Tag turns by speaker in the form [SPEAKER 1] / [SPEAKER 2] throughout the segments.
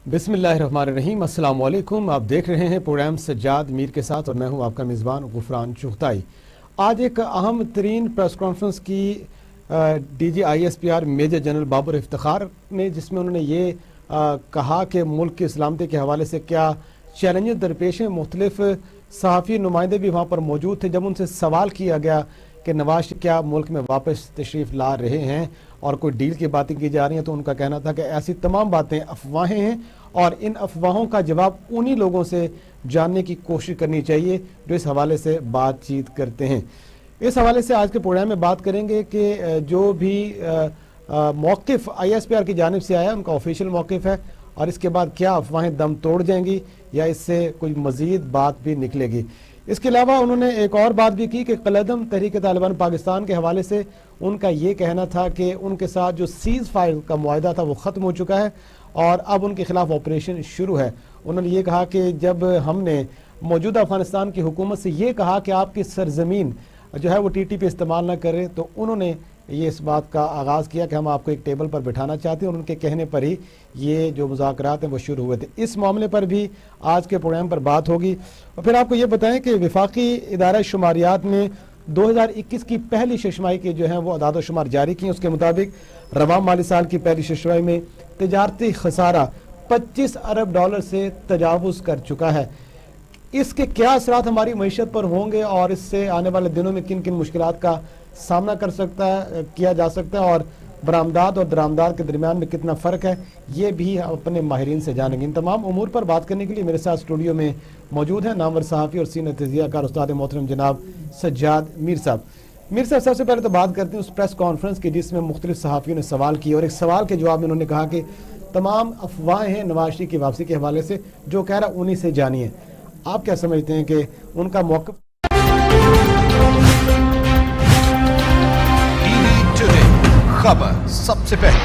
[SPEAKER 1] بسم اللہ الرحمن الرحیم۔ السلام علیکم، آپ دیکھ رہے ہیں پروگرام سجاد میر کے ساتھ اور میں ہوں آپ کا میزبان غفران چغتائی۔ آج ایک اہم ترین پریس کانفرنس کی D G I S P R major general Babar Iftikhar نے، جس میں انہوں نے یہ کہا کہ ملک کی سلامتی کے حوالے سے کیا چیلنجز درپیش ہیں۔ مختلف صحافی نمائندے بھی وہاں پر موجود تھے۔ جب ان سے سوال کیا گیا کہ نواز شریف کیا ملک میں واپس تشریف لا رہے ہیں اور کوئی ڈیل کی باتیں کی جا رہی ہیں، تو ان کا کہنا تھا کہ ایسی تمام باتیں افواہیں ہیں اور ان افواہوں کا جواب انہی لوگوں سے جاننے کی کوشش کرنی چاہیے جو اس حوالے سے بات چیت کرتے ہیں۔ اس حوالے سے آج کے پروگرام میں بات کریں گے کہ جو بھی موقف آئی ایس پی آر کی جانب سے آیا ان کا آفیشیل موقف ہے، اور اس کے بعد کیا افواہیں دم توڑ جائیں گی یا اس سے کوئی مزید بات بھی نکلے گی۔ اس کے علاوہ انہوں نے ایک اور بات بھی کی کہ قلعدم تحریک طالبان پاکستان کے حوالے سے ان کا یہ کہنا تھا کہ ان کے ساتھ جو سیز فائر کا معاہدہ تھا وہ ختم ہو چکا ہے اور اب ان کے خلاف آپریشن شروع ہے۔ انہوں نے یہ کہا کہ جب ہم نے موجودہ افغانستان کی حکومت سے یہ کہا کہ آپ کی سرزمین جو ہے وہ ٹی ٹی پی استعمال نہ کرے، تو انہوں نے یہ اس بات کا آغاز کیا کہ ہم آپ کو ایک ٹیبل پر بٹھانا چاہتے ہیں، اور ان کے کہنے پر ہی یہ جو مذاکرات ہیں وہ شروع ہوئے تھے۔ اس معاملے پر بھی آج کے پروگرام پر بات ہوگی۔ اور پھر آپ کو یہ بتائیں کہ وفاقی ادارہ شماریات نے 2021 کی پہلی ششماہی کے جو ہیں وہ اعداد و شمار جاری کی۔ اس کے مطابق رواں مالی سال کی پہلی ششماہی میں تجارتی خسارہ 25 ارب ڈالر سے تجاوز کر چکا ہے۔ اس کے کیا اثرات ہماری معیشت پر ہوں گے اور اس سے آنے والے دنوں میں کن کن مشکلات کا سامنا کیا جا سکتا ہے، اور برآمدات اور درآمدات کے درمیان میں کتنا فرق ہے، یہ بھی اپنے ماہرین سے جانیں گے۔ ان تمام امور پر بات کرنے کے لیے میرے ساتھ اسٹوڈیو میں موجود ہیں نامور صحافی اور سینئر تجزیہ کار استاد محترم جناب سجاد میر صاحب۔ میر صاحب، سب سے پہلے تو بات کرتے ہیں اس پریس کانفرنس کی جس میں مختلف صحافیوں نے سوال کیے، اور ایک سوال کے جواب میں انہوں نے کہا کہ تمام افواہیں ہیں نواز شریف کی واپسی کے حوالے سے، جو کہہ رہا انہی سے جانیے۔ آپ کیا سمجھتے ہیں کہ ان کا موقف؟
[SPEAKER 2] خبر سب سے پہلے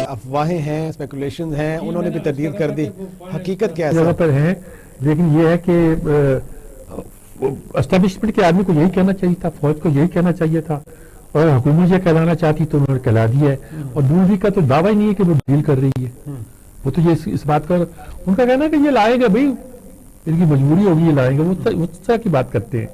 [SPEAKER 1] افواہیں ہیں، اسپیکولیشنز ہیں، انہوں نے بھی تردید کر دی، حقیقت کیا
[SPEAKER 3] جگہ پر ہے، لیکن یہ ہے کہ اسٹیبلشمنٹ کے آدمی کو یہی کہنا چاہیے تھا، فوج کو یہی کہنا چاہیے تھا، اور حکومت یہ کہلانا چاہتی تو انہوں نے کہلا دیا ہے۔ اور دوسری کا تو دعویٰ ہی نہیں ہے کہ وہ ڈیل کر رہی ہے، وہ تو یہ اس بات کا ان کا کہنا ہے کہ یہ لائے گا، بھائی ان کی مجبوری ہوگی یہ لائیں گے، وہ اس طرح کی بات کرتے ہیں۔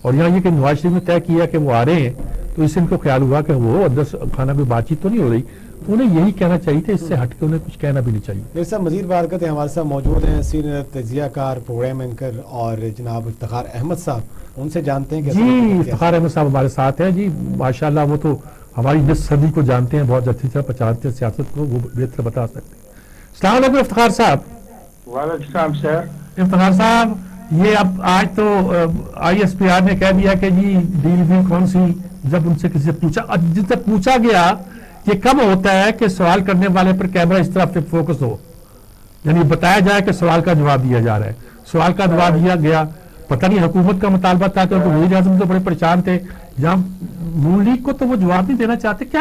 [SPEAKER 3] اور یہاں یہ کہ نواز شریف نے طے کیا کہ وہ آ رہے ہیں، تو اس سے ان کو خیال ہوا کہ وہ اندر کھانا میں بات چیت تو نہیں ہو رہی، انہیں یہی کہنا چاہیے تھا، اس سے ہٹ کے انہیں کچھ کہنا بھی نہیں چاہیے۔
[SPEAKER 1] میرے ساتھ مزید بات کرتے ہیں، ہمارے ساتھ موجود ہیں سینئر تجزیہ کار، پروگرام اینکر اور جناب افتخار احمد صاحب، ان سے جانتے ہیں کہ
[SPEAKER 3] جی افتخار احمد صاحب ہمارے ساتھ ہیں۔ جی ماشاءاللہ وہ تو ہماری نصف صدی کو جانتے ہیں، بہت اچھی طرح پہچانتے ہیں سیاست کو، وہ بہتر بتا سکتے ہیں۔ السلام علیکم افتخار صاحب۔
[SPEAKER 4] وعلیکم السلام سر۔
[SPEAKER 3] افتخار صاحب، یہ اب آج تو آئی ایس پی آر نے کہہ دیا کہ جی ڈیل بھی کون سی، جب ان سے کسی سے پوچھا، جس سے پوچھا گیا یہ کب ہوتا ہے کہ سوال کرنے والے پر کیمرہ اس طرح فوکس ہو، یعنی بتایا جائے کہ سوال کا جواب دیا جا رہا ہے، سوال کا جواب دیا گیا۔ پتہ نہیں حکومت کا مطالبہ تھا کہ وزیر اعظم تو بڑے پریشان تھے، جہاں نون لیگ کو تو وہ جواب نہیں دینا چاہتے، کیا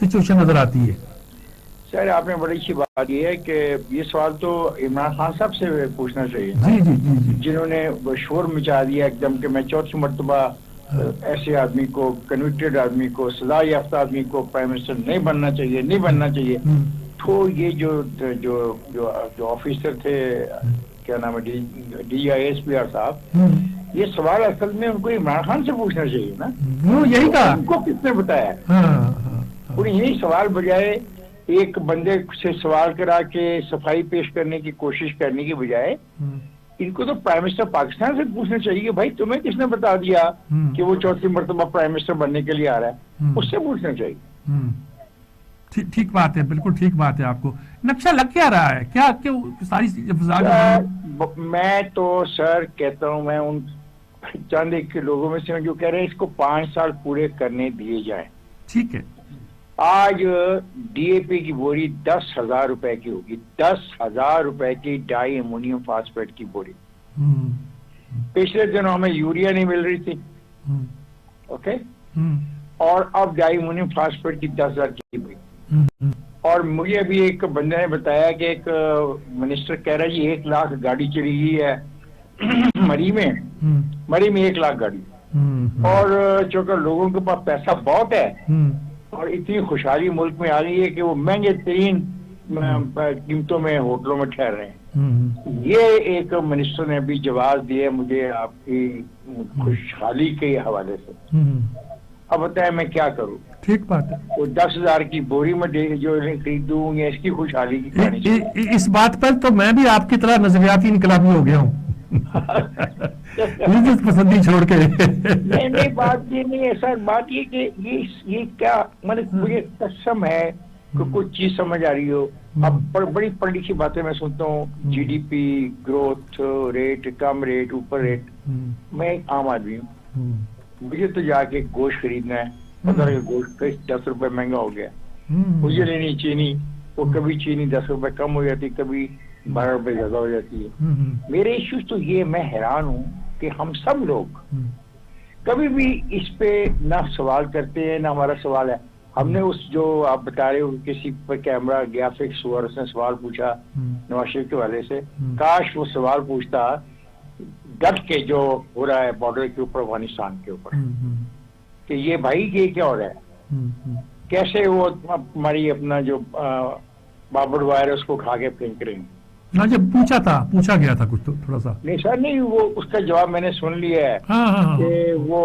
[SPEAKER 3] سچویشن نظر آتی ہے؟
[SPEAKER 4] سر آپ نے بڑی اچھی بات یہ ہے کہ یہ سوال تو عمران خان صاحب سے پوچھنا چاہیے،
[SPEAKER 3] جی جی جی جی،
[SPEAKER 4] جنہوں نے شور مچا دیا ایک دم کہ میں چوتھی مرتبہ ایسے آدمی کو، کنوکٹڈ آدمی کو، سزا یافتہ آدمی کو پرائم منسٹر نہیں بننا چاہیے۔ تو یہ جو آفیسر تھے، کیا نام ہے، D I S P are صاحب، یہ سوال اصل میں ان کو عمران خان سے پوچھنا چاہیے نا،
[SPEAKER 3] وہ یہی کہا،
[SPEAKER 4] ان کو کس نے بتایا؟ انہیں یہی سوال بجائے ایک بندے سے سوال کرا کے صفائی پیش کرنے کی کوشش کرنے کی بجائے ان کو تو پرائم منسٹر پاکستان سے پوچھنا چاہیے کہ بھائی تمہیں کس نے بتا دیا کہ وہ چوتھی مرتبہ پرائم منسٹر بننے کے لیے آ رہا ہے، اس سے پوچھنا چاہیے۔
[SPEAKER 3] ٹھیک بات ہے، بالکل ٹھیک بات ہے۔ آپ کو نقشہ لگ کیا رہا ہے؟ کیا ساری
[SPEAKER 4] میں تو سر کہتا ہوں، میں ان چند ایک لوگوں میں سے جو کہہ رہے ہیں اس کو 5 سال پورے کرنے دیے جائیں۔
[SPEAKER 3] ٹھیک ہے،
[SPEAKER 4] آج ڈی اے پی کی بوری 10,000 روپے کی ہوگی، 10,000 روپے کی ڈائی امونیم فاسفیٹ کی بوری۔ پچھلے دنوں ہمیں یوریا نہیں مل رہی تھی، اوکے، اور اب ڈائی امونیم فاسفیٹ کی 10,000 کی ہوئی، اور مجھے ابھی ایک بندے نے بتایا کہ ایک منسٹر کہہ رہا ہے جی 1 لاکھ گاڑی چلی گئی ہے مری میں 1 لاکھ گاڑی، اور چونکہ لوگوں کے پاس پیسہ بہت ہے اور اتنی خوشحالی ملک میں آ رہی ہے کہ وہ مہنگے ترین قیمتوں میں ہوٹلوں میں ٹھہر رہے ہیں. یہ ایک منسٹر نے ابھی جواز دیا مجھے آپ کی خوشحالی کے حوالے سے. اب بتائیں میں کیا کروں؟
[SPEAKER 3] ٹھیک بات ہے.
[SPEAKER 4] وہ 10,000 کی بوری میں جو خریدوں گے اس کی خوشحالی کی کہانی چاہیے.
[SPEAKER 3] اس بات پر تو میں بھی آپ کی طرح نظریاتی انقلابی ہو گیا ہوں پسندی چھوڑ کے.
[SPEAKER 4] نہیں بات یہ نہیں ہے سر، بات یہ کہ یہ کیا مجھے قسم ہے کہ کوئی چیز سمجھ آ رہی ہو. اب بڑی پڑھی لکھی باتیں میں سنتا ہوں، G D P growth rate, کم ریٹ، اوپر ریٹ. میں ایک عام آدمی ہوں، مجھے تو جا کے گوشت خریدنا ہے. پتہ لگا گوشت 10 روپے مہنگا ہو گیا. مجھے لینی چینی، وہ کبھی چینی 10 روپے کم ہو جاتی، کبھی 12 روپے زیادہ ہو جاتی ہے. میرے ایشوز تو یہ، میں حیران ہوں کہ ہم سب لوگ کبھی بھی اس پہ نہ سوال کرتے ہیں نہ ہمارا سوال ہے. ہم نے اس جو آپ بتا رہے ہو کسی پر کیمرہ گیا فکس ہوا اور اس نے سوال پوچھا نواز شریف کے والے سے، کاش وہ سوال پوچھتا ڈٹ کے جو ہو رہا ہے بارڈر کے اوپر افغانستان کے اوپر، کہ یہ بھائی یہ کیا ہو رہا ہے، کیسے وہ ہماری اپنا جو بابر وائر اس کو کھا کے پھینک رہے ہیں.
[SPEAKER 3] ہاں جب پوچھا گیا تھا کچھ تو تھوڑا سا.
[SPEAKER 4] نہیں سر نہیں، وہ اس کا جواب میں نے سن لیا ہے کہ وہ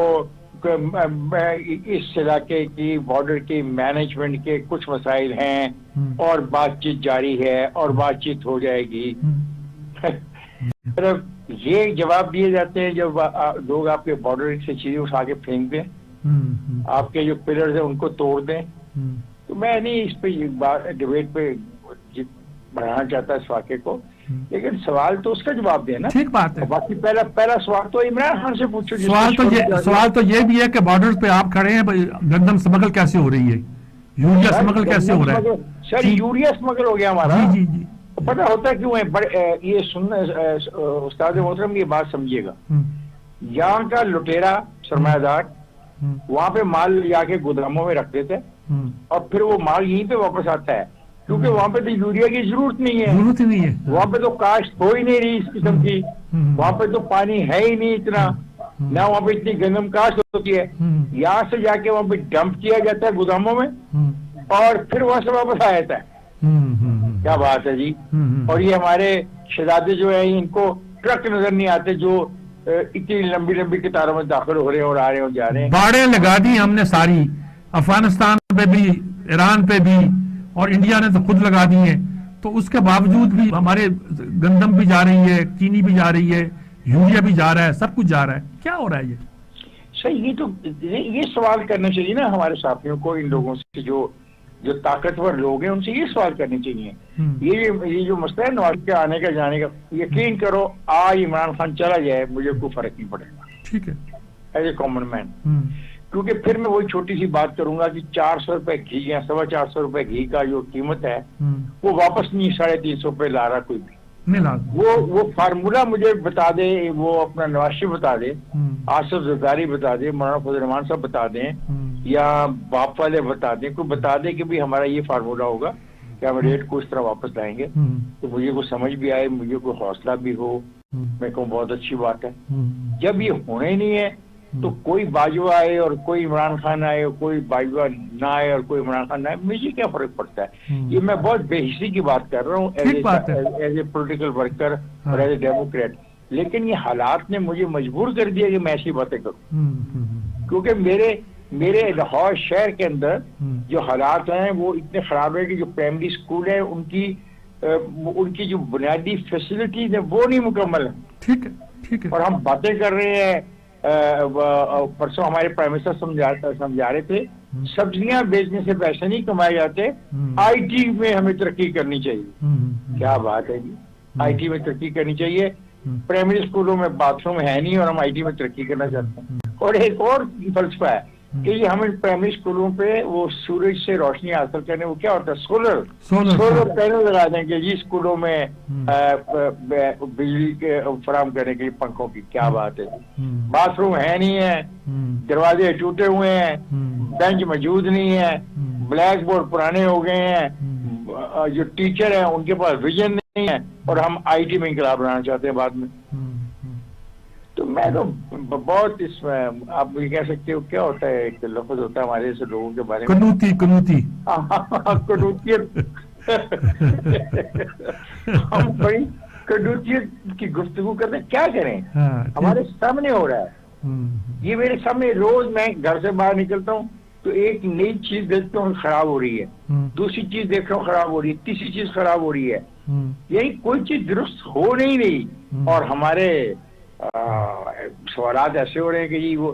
[SPEAKER 4] اس علاقے کی بارڈر کی مینجمنٹ کے کچھ مسائل ہیں اور بات چیت جاری ہے اور بات چیت ہو جائے گی. یہ جواب دیے جاتے ہیں جب لوگ آپ کے بارڈر سے چیزیں اٹھا کے پھینک دیں، آپ کے جو پلرز ہیں ان کو توڑ دیں. تو میں نہیں اس پہ ڈبیٹ پہ بڑھانا چاہتا اس واقعے کو، لیکن سوال تو اس کا جواب دیں نا.
[SPEAKER 3] ٹھیک بات ہے.
[SPEAKER 4] باقی پہلا سوال تو عمران خان سے پوچھو.
[SPEAKER 3] سوال تو یہ بھی ہے کہ بارڈر پہ آپ کھڑے ہیں، گندم سمگل کیسے ہو رہی ہے، یوریا سمگل کیسے ہو رہا ہے.
[SPEAKER 4] سر یوریا سمگل ہو گیا ہمارا.
[SPEAKER 3] جی
[SPEAKER 4] پتہ ہوتا کیوں ہے؟ یہ سننا استاد محترم، یہ بات سمجھیے گا. یہاں کا لٹیرا سرمایہ دار وہاں پہ مال جا کے گوداموں میں رکھ دیتے اور پھر وہ مال یہیں پہ واپس آتا ہے، کیونکہ وہاں پہ تو یوریا کی ضرورت نہیں ہے. وہاں پہ تو کاشت ہو ہی نہیں رہی اس قسم کی، وہاں پہ تو پانی ہے ہی نہیں اتنا، نہ وہاں پہ اتنی گندم کاشت ہوتی ہے. یہاں سے جا کے وہاں پہ ڈمپ کیا جاتا ہے گوداموں میں اور پھر وہاں سے واپس آ جاتا ہے. کیا بات ہے جی. اور یہ ہمارے شہزادے جو ہیں ان کو ٹرک نظر نہیں آتے جو اتنی لمبی لمبی قطاروں میں داخل ہو رہے ہیں اور آ رہے ہیں اور جا رہے ہیں.
[SPEAKER 3] باڑیں لگا دی ہم نے ساری، افغانستان پہ بھی، ایران پہ بھی، اور انڈیا نے تو خود لگا دی ہیں. تو اس کے باوجود بھی ہمارے گندم بھی جا رہی ہے، چینی بھی جا رہی ہے، یوریا بھی جا رہا ہے، سب کچھ جا رہا ہے. کیا ہو رہا ہے یہ؟
[SPEAKER 4] صحیح. یہ تو یہ سوال کرنا چاہیے نا ہمارے ساتھیوں کو، ان لوگوں سے جو طاقتور لوگ ہیں ان سے یہ سوال کرنے چاہیے. یہ جو مسئلہ ہے نواز کے آنے کا جانے کا، یقین کرو آج عمران خان چلا جائے مجھے کوئی فرق نہیں پڑے گا.
[SPEAKER 3] ٹھیک ہے.
[SPEAKER 4] As a common man. کیونکہ پھر میں وہی چھوٹی سی بات کروں گا کہ 400 روپے گھی یا 450 روپے گھی کا جو قیمت ہے وہ واپس نہیں 350 روپے لا رہا کوئی بھی. وہ فارمولا مجھے بتا دے، وہ اپنا نواز شریف بتا دے، آصف زرداری بتا دے، مولانا فضل الرحمان صاحب بتا دیں، یا باپ والے بتا دیں، کوئی بتا دے کہ بھی ہمارا یہ فارمولا ہوگا کہ ہم ریٹ کو اس طرح واپس لائیں گے. تو مجھے کوئی سمجھ بھی آئے، مجھے کوئی حوصلہ بھی ہو، میں کہوں بہت اچھی بات ہے. جب یہ ہونا ہی نہیں ہے تو کوئی باجوہ آئے اور کوئی عمران خان آئے اور کوئی باجوہ نہ آئے اور کوئی عمران خان نہ آئے، مجھے کیا فرق پڑتا ہے؟ یہ میں بہت بے حسی کی بات کر رہا ہوں ایز اے پولیٹیکل ورکر اور ایز اے ڈیموکریٹ. لیکن یہ حالات نے مجھے مجبور کر دیا کہ میں ایسی باتیں کروں، کیونکہ میرے لاہور شہر کے اندر جو حالات ہیں وہ اتنے خراب ہیں کہ جو پرائمری اسکول ہیں ان کی جو بنیادی فیسلٹیز ہیں وہ نہیں مکمل ہیں.
[SPEAKER 3] ٹھیک ہے.
[SPEAKER 4] اور ہم باتیں کر رہے ہیں. پرسوں ہمارے پرائم منسٹر سمجھا رہے تھے سبزیاں بیچنے سے پیسے نہیں کمائے جاتے، آئی ٹی میں ہمیں ترقی کرنی چاہیے. کیا بات ہے جی، آئی ٹی میں ترقی کرنی چاہیے. پرائمری اسکولوں میں باتھ روم ہے نہیں اور ہم آئی ٹی میں ترقی کرنا چاہتے ہیں. اور ایک اور فلسفہ ہے کہ یہ ہمیں پرائمری اسکولوں پہ وہ سورج سے روشنی حاصل کرنے، وہ کیا ہوتا ہے، سولر پینل لگا دیں گے جی اسکولوں میں بجلی کے فراہم کرنے کے لیے پنکھوں کی. کیا بات ہے. باتھ روم ہے نہیں ہے، دروازے ٹوٹے ہوئے ہیں، بینچ موجود نہیں ہے، بلیک بورڈ پرانے ہو گئے ہیں، جو ٹیچر ہیں ان کے پاس ویژن نہیں ہے اور ہم آئی ٹی میں انقلاب بنانا چاہتے ہیں بعد میں. تو میں تو بہت اس میں آپ یہ کہہ سکتے ہو کیا ہوتا ہے ایک لفظ ہوتا ہے ہمارے جیسے لوگوں کے بارے میں
[SPEAKER 3] کنوتی
[SPEAKER 4] کنوتیت. ہم بڑی کنوتیت کی گفتگو کرتے کیا کریں, ہمارے سامنے ہو رہا ہے. یہ میرے سامنے روز میں گھر سے باہر نکلتا ہوں تو ایک نئی چیز دیکھتا ہوں خراب ہو رہی ہے, دوسری چیز دیکھ رہا ہوں خراب ہو رہی ہے, تیسری چیز خراب ہو رہی ہے. یہی کوئی چیز درست ہو نہیں رہی. اور ہمارے سوالات ایسے ہو رہے ہیں کہ جی وہ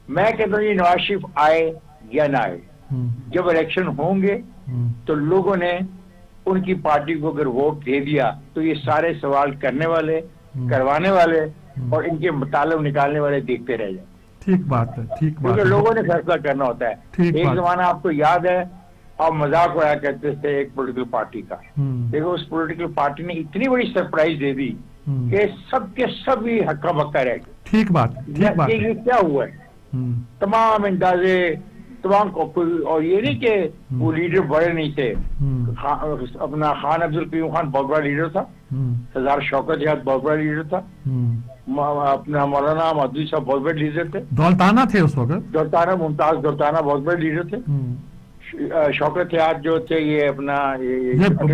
[SPEAKER 4] میں کہتا ہوں یہ نواز شریف آئے یا نہ آئے, جب الیکشن ہوں گے تو لوگوں نے ان کی پارٹی کو اگر ووٹ دے دیا تو یہ سارے سوال کرنے والے, کروانے والے اور ان کے مطالب نکالنے والے دیکھتے رہ جائیں.
[SPEAKER 3] ٹھیک بات ہے, ٹھیک بات
[SPEAKER 4] کیونکہ
[SPEAKER 3] ہے.
[SPEAKER 4] لوگوں نے فیصلہ کرنا ہوتا ہے. ایک زمانہ آپ کو یاد ہے آپ مذاق اڑایا کرتے تھے ایک پولیٹیکل پارٹی کا, دیکھو اس پولیٹیکل پارٹی نے اتنی بڑی سرپرائز دے دی کہ سب کے سب ہی ہکا بکا رہ گئے.
[SPEAKER 3] ٹھیک بات, ٹھیک بات.
[SPEAKER 4] یہ کیا ہوا ہے, تمام اندازے تمام, اور یہ نہیں کہ وہ لیڈر بڑے نہیں تھے. اپنا خان عبدالقیوم خان بہت بڑا لیڈر تھا, سردار شوکت جہاد بہت بڑا لیڈر تھا, اپنا مولانا مودودی صاحب بہت بڑے لیڈر تھے,
[SPEAKER 3] دولتانہ تھے اس وقت,
[SPEAKER 4] دولتانہ ممتاز دولتانہ بہت بڑے لیڈر تھے. شوکت جہاد جو تھے یہ اپنا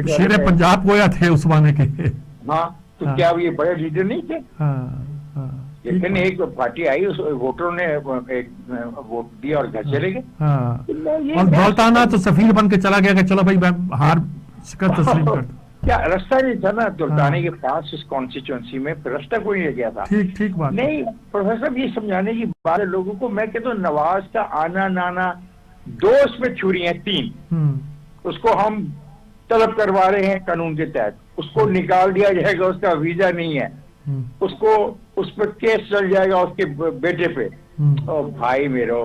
[SPEAKER 3] شیر پنجاب گویا تھے اس زمانے کے.
[SPEAKER 4] ہاں تو کیا یہ بڑے لیڈر نہیں تھے؟ لیکن ایک پارٹی آئی, اس ووٹروں نے ایک ووٹ دیا اور گھر چلے گئے.
[SPEAKER 3] اور دولتانہ تو سفیر بن کے چلا گیا کہ چلو بھائی میں ہار شکست تسلیم کرتا.
[SPEAKER 4] کیا رستہ نہیں تھا نا دولتانہ کے پاس اس کانسٹیچوئنسی میں, رستہ کوئی نہیں گیا تھا.
[SPEAKER 3] ٹھیک بات
[SPEAKER 4] نہیں. پروفیسر یہ سمجھانے کی بات ہے لوگوں کو, میں کہتا ہوں نواز کا آنا نانا دو اس میں چھری ہیں, تین. اس کو ہم طلب کروا رہے ہیں قانون کے تحت, اس کو نکال دیا جائے گا, اس کا ویزا نہیں ہے, اس کو اس پہ کیس چل جائے گا اس کے بیٹے پہ. اور بھائی میرو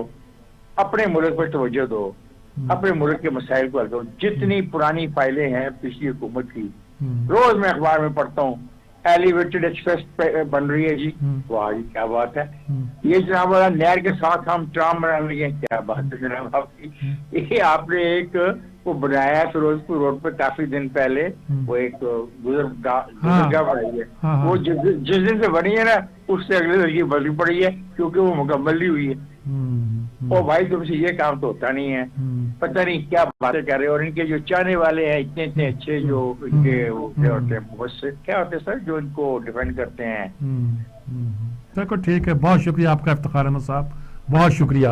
[SPEAKER 4] اپنے ملک پہ توجہ دو, اپنے ملک کے مسائل کو حل کرو. جتنی پرانی فائلیں ہیں پچھلی حکومت کی, روز میں اخبار میں پڑھتا ہوں ایلیویٹڈ ایکسپریس بن رہی ہے جی, واہ جی کیا بات ہے. یہ جناب والا نہر کے ساتھ ہم ٹرام بنا لگے, کیا بات ہے جناب آپ کی. یہ آپ نے ایک وہ بنایا ہے فیروزپور روڈ پہ کافی دن پہلے, وہ ایک گزرگاہ بنائی ہے, وہ جس دن سے بنی ہے نا اس سے اگلے دن کی بننی پڑی ہے کیونکہ وہ مکمل نہیں ہوئی ہے. اور بھائی تم سے یہ کام تو ہوتا نہیں ہے, پتہ نہیں کیا باتیں کر رہے ہیں. اور ان کے جو چاہنے والے ہیں اتنے اتنے اچھے جو ان کے کیا ہوتے ہیں, کیا ہوتے ہیں سر, جو ان کو ڈیفینڈ کرتے ہیں.
[SPEAKER 3] دیکھو ٹھیک ہے, بہت شکریہ آپ کا افتخار احمد صاحب, بہت شکریہ.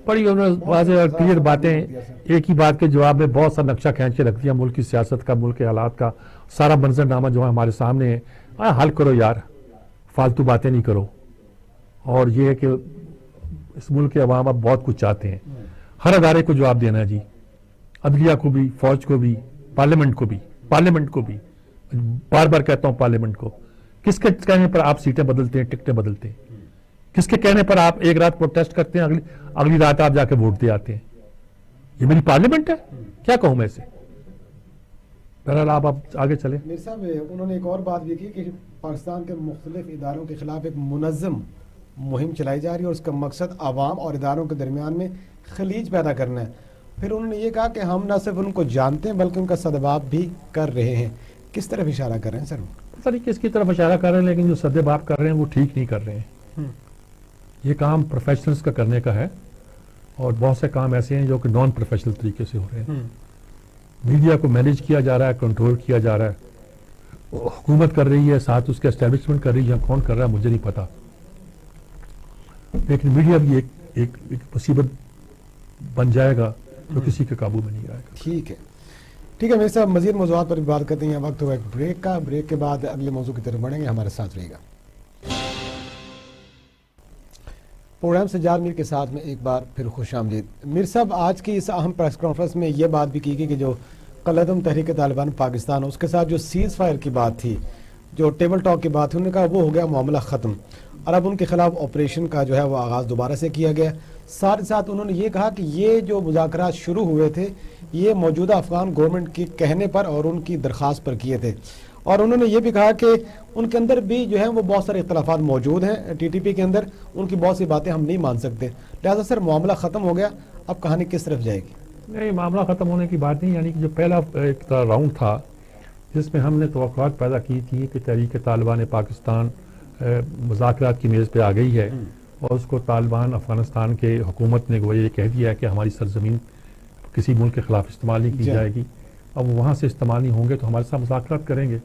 [SPEAKER 3] بڑی واضح اور کلیئر باتیں, ایک ہی بات کے جواب میں بہت سا نقشہ کھینچ کے رکھ دیا ملک کی سیاست کا, ملک کے حالات کا سارا منظر نامہ جو ہے ہمارے سامنے ہے. حل کرو یار, فالتو باتیں نہیں کرو. اور یہ ہے کہ اس ملک کے عوام اب بہت کچھ چاہتے ہیں, ہر ادارے کو جواب دینا ہے جی, عدلیہ کو بھی, فوج کو بھی, پارلیمنٹ کو بھی. بار بار کہتا ہوں پارلیمنٹ کو, کس کے کہنے پر آپ سیٹیں بدلتے ہیں, ٹکٹیں بدلتے ہیں؟ کس کے کہنے پر آپ ایک رات پروٹیسٹ کرتے ہیں, اگلی رات آپ جا کے ووٹ دے آتے ہیں؟ یہ میری پارلیمنٹ ہے, کیا کہوں میں اسے. بہرحال آپ آگے چلیں.
[SPEAKER 1] میر صاحب انہوں نے ایک اور بات بھی کی کہ پاکستان کے مختلف اداروں کے خلاف ایک منظم مہم چلائی جا رہی ہے اور اس کا مقصد عوام اور اداروں کے درمیان میں خلیج پیدا کرنا ہے. پھر انہوں نے یہ کہا کہ ہم نہ صرف ان کو جانتے ہیں بلکہ ان کا سدباب بھی کر رہے ہیں. کس طرف اشارہ کر رہے ہیں سر؟
[SPEAKER 3] پتہ نہیں کس کی طرف اشارہ کر رہے ہیں, لیکن جو سدباب کر رہے ہیں وہ ٹھیک نہیں کر رہے ہیں. یہ کام پروفیشنلز کا کرنے کا ہے, اور بہت سے کام ایسے ہیں جو کہ نان پروفیشنل طریقے سے ہو رہے ہیں. میڈیا کو مینیج کیا جا رہا ہے, کنٹرول کیا جا رہا ہے, حکومت کر رہی ہے, ساتھ اس کے اسٹیبلشمنٹ کر رہی ہے. کون کر رہا ہے مجھے نہیں پتا, لیکن میڈیا بھی ایک مصیبت بن جائے گا جو کسی کے قابو میں نہیں آئے گا.
[SPEAKER 1] ٹھیک ہے میرے صاحب, مزید موضوعات پر بھی بات کرتے ہیں. وقت ہوا ایک بریک کا, بریک کے بعد اگلے موضوع کی طرف بڑھیں گے, ہمارے ساتھ رہے گا. پروگرام سجاد میر کے ساتھ میں ایک بار پھر خوش آمدید. میر صاحب, آج کی اس اہم پریس کانفرنس میں یہ بات بھی کی گئی کہ جو قلعتم تحریک طالبان پاکستان, اس کے ساتھ جو سیز فائر کی بات تھی, جو ٹیبل ٹاک کی بات تھی, انہوں نے کہا وہ ہو گیا معاملہ ختم, اور اب ان کے خلاف آپریشن کا جو ہے وہ آغاز دوبارہ سے کیا گیا. ساتھ ہی ساتھ انہوں نے یہ کہا کہ یہ جو مذاکرات شروع ہوئے تھے یہ موجودہ افغان گورنمنٹ کے کہنے پر اور ان کی درخواست پر کیے تھے, اور انہوں نے یہ بھی کہا کہ ان کے اندر بھی جو ہیں وہ بہت سارے اختلافات موجود ہیں, ٹی ٹی پی کے اندر ان کی بہت سی باتیں ہم نہیں مان سکتے. لہٰذا سر معاملہ ختم ہو گیا, اب کہانی کس طرف جائے گی؟
[SPEAKER 3] نہیں معاملہ ختم ہونے کی بات نہیں، یعنی کہ جو پہلا ایک راؤنڈ تھا جس میں ہم نے توقعات پیدا کی تھی کہ تحریک طالبان پاکستان مذاکرات کی میز پہ آ گئی ہے، اور اس کو طالبان افغانستان کے حکومت نے یہ کہہ دیا ہے کہ ہماری سرزمین کسی ملک کے خلاف استعمال نہیں کی جائے گی، اب وہاں سے استعمال نہیں ہوں گے تو ہمارے ساتھ مذاکرات کریں گے.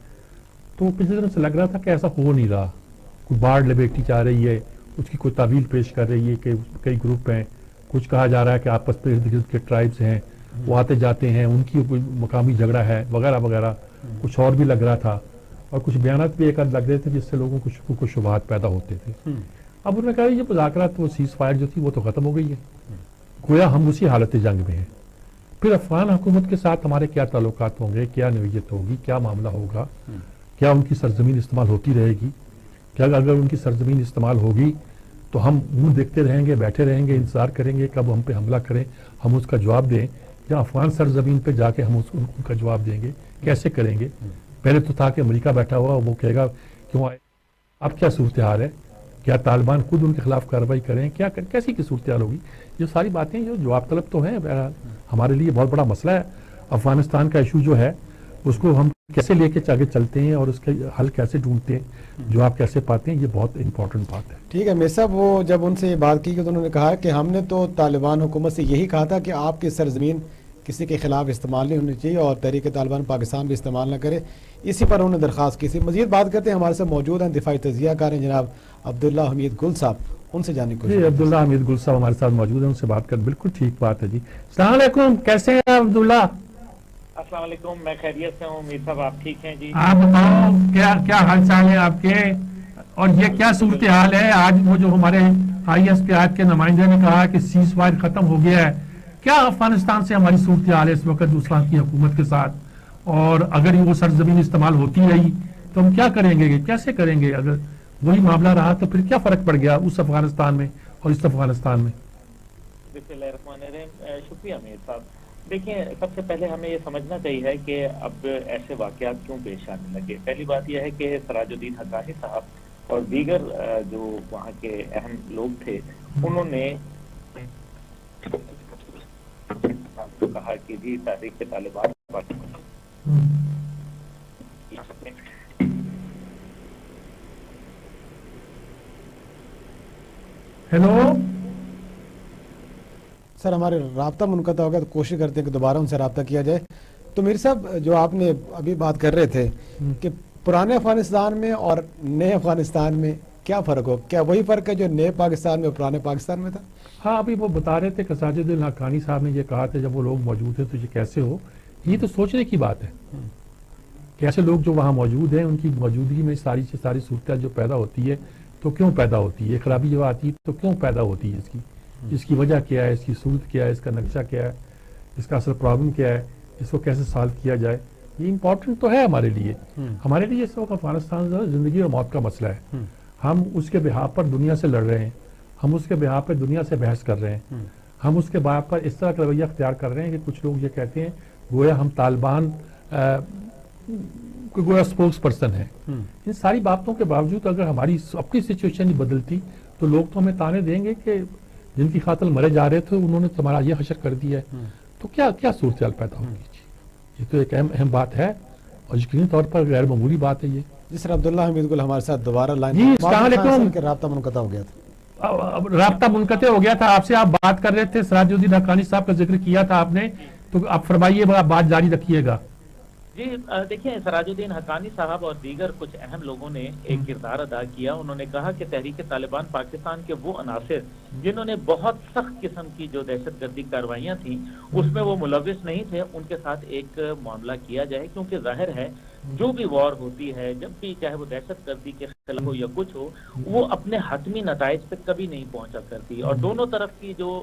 [SPEAKER 3] تو پچھلے دنوں سے لگ رہا تھا کہ ایسا ہو نہیں رہا، کوئی باڑ لپیٹی جا رہی ہے، اس کی کوئی تعویل پیش کر رہی ہے کہ کئی گروپ ہیں، کچھ کہا جا رہا ہے کہ آپس میں ارد گرد کے ٹرائبز ہیں وہ آتے جاتے ہیں، ان کی کوئی مقامی جھگڑا ہے وغیرہ وغیرہ، کچھ اور بھی لگ رہا تھا، اور کچھ بیانات بھی ایک لگ رہے تھے جس سے لوگوں کو شکوک و شبہات پیدا ہوتے تھے. اب انہوں نے کہا یہ مذاکرات وہ سیز فائر جو تھی وہ تو ختم ہو گئی ہے، گویا ہم اسی حالت جنگ میں ہیں. پھر افغان حکومت کے ساتھ ہمارے کیا تعلقات ہوں گے، کیا نوعیت ہوگی، کیا معاملہ ہوگا، کیا ان کی سرزمین استعمال ہوتی رہے گی، کیا اگر ان کی سرزمین استعمال ہوگی تو ہم منہ دیکھتے رہیں گے، بیٹھے رہیں گے، انتظار کریں گے کب ہم پہ حملہ کریں، ہم اس کا جواب دیں، یا افغان سرزمین پہ جا کے ہم ان کا جواب دیں گے، کیسے کریں گے؟ پہلے تو تھا کہ امریکہ بیٹھا ہوا وہ کہے گا کیوں آئے، اب کیا صورتحال ہے، کیا طالبان خود ان کے خلاف کارروائی کریں، کیا کیسی کی صورتحال ہوگی؟ یہ ساری باتیں جو جواب طلب تو ہیں، بہرحال ہمارے لیے بہت بڑا مسئلہ ہے. افغانستان کا ایشو جو ہے اس کو ہم کیسے لے کے آگے چلتے ہیں اور اس کا حل کیسے ڈھونڈتے ہیں، جواب کیسے پاتے ہیں، یہ بہت امپورٹنٹ بات ہے.
[SPEAKER 1] ٹھیک ہے میر صاحب، وہ جب ان سے یہ بات کی تو انہوں نے کہا کہ ہم نے تو طالبان حکومت سے یہی کہا تھا کہ آپ کی سرزمین کسی کے خلاف استعمال نہیں ہونی چاہیے اور تحریک طالبان پاکستان بھی استعمال نہ کرے، اسی پر انہوں نے درخواست کی تھی. مزید بات کرتے ہیں، ہمارے ساتھ موجود ہیں دفاعی تجزیہ کار ہیں جناب عبداللہ حمید گل صاحب، ان سے جاننے کی
[SPEAKER 3] جی عبداللہ حمید گل صاحب ہمارے ساتھ موجود ہیں، ان سے بات کر بالکل ٹھیک بات ہے. جی السلام علیکم، کیسے ہیں عبداللہ؟
[SPEAKER 5] السلام علیکم، میں خیریت سے ہوں. میر صاحب آپ ٹھیک ہیں؟ جی
[SPEAKER 3] آپ بتاؤ کیا حال چال ہے آپ کے، اور یہ کیا صورتحال ہے؟ آج وہ جو ہمارے آئی ایس پی آر کے نمائندے نے کہا کہ سیز فائر ختم ہو گیا ہے، کیا افغانستان سے ہماری صورتحال ہے اس وقت دوسرا کی حکومت کے ساتھ، اور اگر وہ سرزمین استعمال ہوتی رہی تو ہم کیا کریں گے، کیسے کریں گے؟ اگر وہی معاملہ رہا تو پھر کیا فرق پڑ گیا اس افغانستان میں اور اس افغانستان میں؟
[SPEAKER 5] بسم اللہ الرحمن الرحیم. شکریہ میر صاحب. دیکھیں، سب سے پہلے ہمیں یہ سمجھنا چاہیے کہ اب ایسے واقعات کیوں پیش آنے لگے. پہلی بات یہ ہے کہ سراج الدین حقانی صاحب اور دیگر جو وہاں کے اہم لوگ تھے انہوں نے کہا کہ جی تحریک طالبان
[SPEAKER 3] ہیلو
[SPEAKER 1] سر، ہمارے رابطہ منقطع ہو گیا تو کوشش کرتے ہیں کہ دوبارہ ان سے رابطہ کیا جائے. تو میر صاحب، جو آپ نے ابھی بات کر رہے تھے کہ پرانے افغانستان میں اور نئے افغانستان میں کیا فرق ہو، کیا وہی فرق ہے جو نئے پاکستان میں اور پرانے پاکستان میں تھا؟
[SPEAKER 3] ہاں، ابھی وہ بتا رہے تھے کہ سراج الدین حقانی صاحب نے یہ کہا تھا جب وہ لوگ موجود تھے تو یہ کیسے ہو. یہ تو سوچنے کی بات ہے کہ ایسے لوگ جو وہاں موجود ہیں ان کی موجودگی میں ساری صورتحال جو پیدا ہوتی ہے تو کیوں پیدا ہوتی ہے، خرابی جو آتی ہے تو کیوں پیدا ہوتی ہے، اس کی وجہ کیا ہے، اس کی صورت کیا ہے، اس کا نقشہ کیا ہے، اس کا اصل پرابلم کیا ہے، اس کو کیسے سالو کیا جائے. یہ امپورٹنٹ تو ہے ہمارے لیے. ہمارے لیے اس وقت افغانستان زندگی اور موت کا مسئلہ ہے. ہم اس کے بہاف پر دنیا سے لڑ رہے ہیں، ہم اس کے بہاف پر دنیا سے بحث کر رہے ہیں، ہم اس کے بہاف پر اس طرح کا رویہ اختیار کر رہے ہیں کہ کچھ لوگ یہ کہتے ہیں گویا ہم طالبان گویا اسپوکس پرسن ہیں. ان ساری باتوں کے باوجود اگر ہماری اپنی سچویشن ہی بدلتی تو لوگ تو ہمیں تانے دیں گے کہ جن کی خاطر مرے جا رہے تھے انہوں نے تمہارا یہ حشر کر دیا ہے. تو کیا صورتحال پیدا ہوگی؟ یہ تو ایک اہم بات ہے اور یقینی طور پر غیر معمولی بات ہے یہ.
[SPEAKER 1] جی سر، عبداللہ حمید گل ہمارے ساتھ دوبارہ لائن.
[SPEAKER 3] جی السلام علیکم.
[SPEAKER 1] رابطہ منقطع ہو گیا تھا.
[SPEAKER 3] رابطہ منقطع ہو گیا تھا، آپ سے آپ بات کر رہے تھے، سراج الدین حقانی صاحب کا ذکر کیا تھا آپ نے، تو آپ فرمائیے، بات جاری رکھیے گا.
[SPEAKER 5] جی دیکھیں، سراج الدین حقانی صاحب اور دیگر کچھ اہم لوگوں نے ایک کردار ادا کیا. انہوں نے کہا کہ تحریک طالبان پاکستان کے وہ عناصر جنہوں نے بہت سخت قسم کی جو دہشت گردی کارروائیاں تھیں اس میں وہ ملوث نہیں تھے، ان کے ساتھ ایک معاملہ کیا جائے، کیونکہ ظاہر ہے جو بھی وار ہوتی ہے، جب بھی چاہے وہ دہشت گردی کے خلاف ہو یا کچھ ہو، وہ اپنے حتمی نتائج پہ کبھی نہیں پہنچا کرتی، اور دونوں طرف کی جو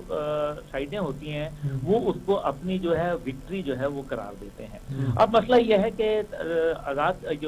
[SPEAKER 5] سائڈیں ہوتی ہیں وہ اس کو اپنی جو ہے وکٹری جو ہے وہ قرار دیتے ہیں. اب مسئلہ یہ ہے کہ